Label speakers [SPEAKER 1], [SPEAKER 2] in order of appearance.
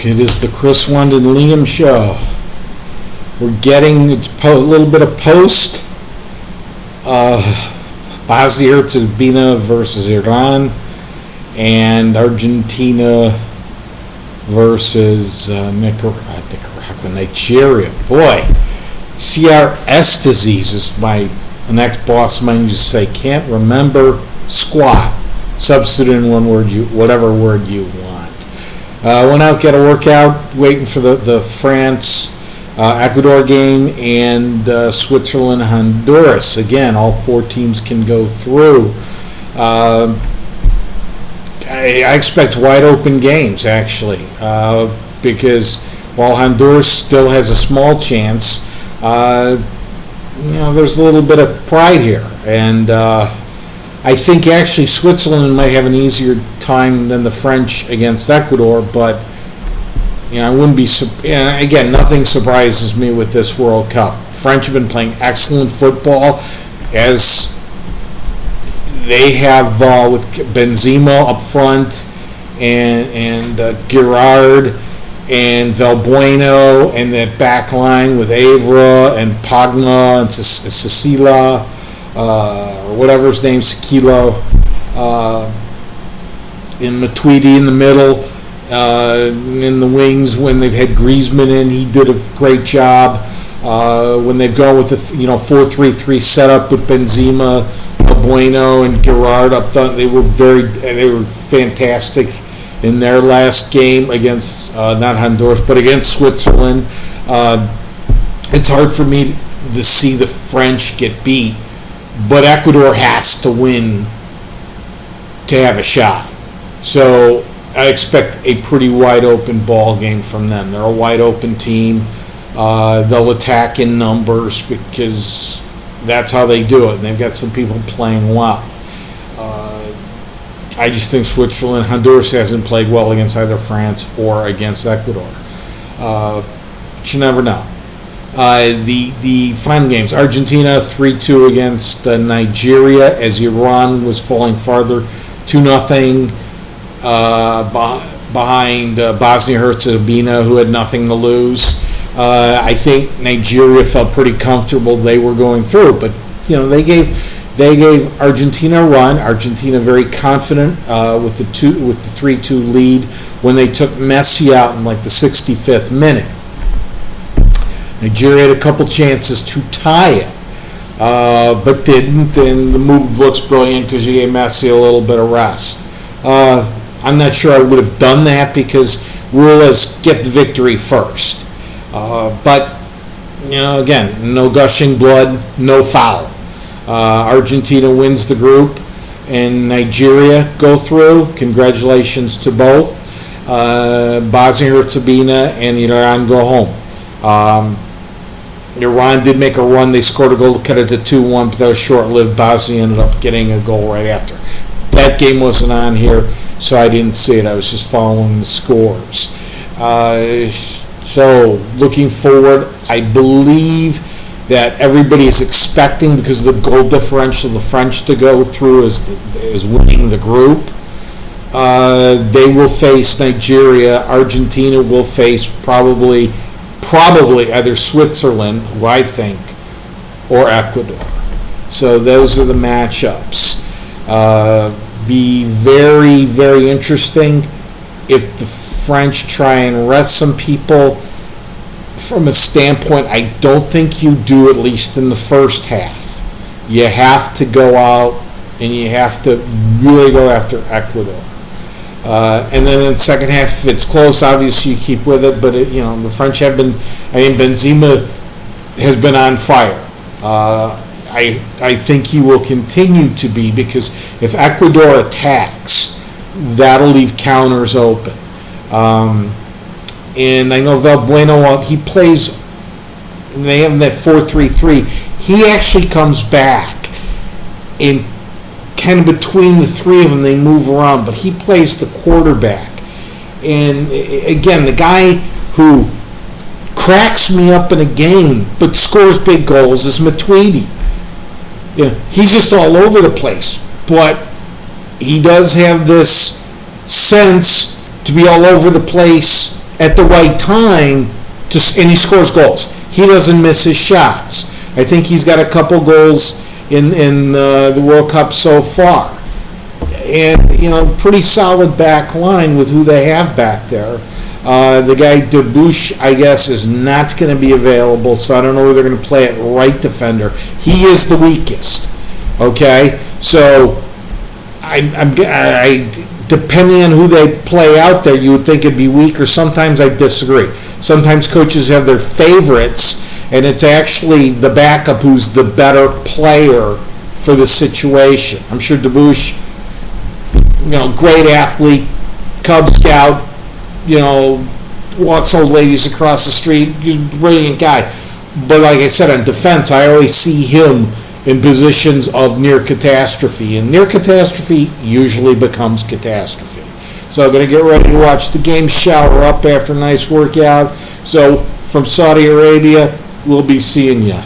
[SPEAKER 1] It is the Chris, Wanda, and Liam show. We're getting a little bit of post. Bosnia-Herzegovina versus Iran, and Argentina versus Nigeria. Boy, CRS disease is an ex-boss of mine used to say, can't remember squat. Substitute in one word, whatever word you want. Went out, get a workout, waiting for the France Ecuador game, and Switzerland Honduras. Again, all four teams can go through. I expect wide open games, actually, because while Honduras still has a small chance, there's a little bit of pride here, and I think actually Switzerland might have an easier time than the French against Ecuador, but I wouldn't be. Again, nothing surprises me with this World Cup. French have been playing excellent football, as they have with Benzema up front, and Girard and Valbuena, and that back line with Evra and Pogba and Cecila, or whatever his name, Sekilo, and Matuidi in the middle. In the wings, when they've had Griezmann in, he did a great job. When they've gone with the 4-3-3 setup with Benzema, Bueno, and Girard up front, they were fantastic in their last game against not Honduras but against Switzerland. It's hard for me to see the French get beat, but Ecuador has to win to have a shot. So I expect a pretty wide open ball game from them. They're a wide open team. They'll attack in numbers because that's how they do it. And they've got some people playing well. I just think Switzerland, Honduras hasn't played well against either France or against Ecuador. But you never know. The final games: Argentina 3-2 against Nigeria, as Iran was falling farther 2-0. Behind Bosnia-Herzegovina, who had nothing to lose. I think Nigeria felt pretty comfortable they were going through, but they gave Argentina a run. Argentina very confident with the 3-2 lead when they took Messi out in like the 65th minute. Nigeria had a couple chances to tie it, but didn't, and the move looks brilliant because you gave Messi a little bit of rest. I'm not sure I would have done that because rule is get the victory first. But, again, no gushing blood, no foul. Argentina wins the group, and Nigeria go through. Congratulations to both. Bosnia-Herzegovina and Iran go home. Iran did make a run. They scored a goal to cut it to 2-1, but that was short-lived. Bosnia ended up getting a goal right after. That game wasn't on here, so I didn't see it. I was just following the scores. So looking forward, I believe that everybody is expecting, because of the goal differential, the French to go through is winning the group. They will face Nigeria. Argentina will face probably either Switzerland, who I think, or Ecuador. So those are the matchups. Be very, very interesting if the French try and rest some people. From a standpoint, I don't think you do, at least in the first half. You have to go out and you have to really go after Ecuador. And then in the second half, if it's close, obviously you keep with it. But the French have been. Benzema has been on fire. I think he will continue to be, because if Ecuador attacks, that'll leave counters open. And I know Valbuena, he plays, they have that 4-3-3. He actually comes back, and kind of between the three of them, they move around, but he plays the quarterback. And again, the guy who cracks me up in a game but scores big goals is Matuidi. He's just all over the place, but he does have this sense to be all over the place at the right time, and he scores goals. He doesn't miss his shots. I think he's got a couple goals in the World Cup so far. And, pretty solid back line with who they have back there. The guy Debush, I guess, is not going to be available, so I don't know where they're going to play at right defender. He is the weakest. Okay? So, depending on who they play out there, you would think it'd be weaker. Sometimes I disagree. Sometimes coaches have their favorites, and it's actually the backup who's the better player for the situation. I'm sure Debush, great athlete, Cub Scout, walks old ladies across the street. He's a brilliant guy. But like I said, on defense, I always see him in positions of near catastrophe. And near catastrophe usually becomes catastrophe. So I'm going to get ready to watch the game, shower up after a nice workout. So from Saudi Arabia, we'll be seeing you.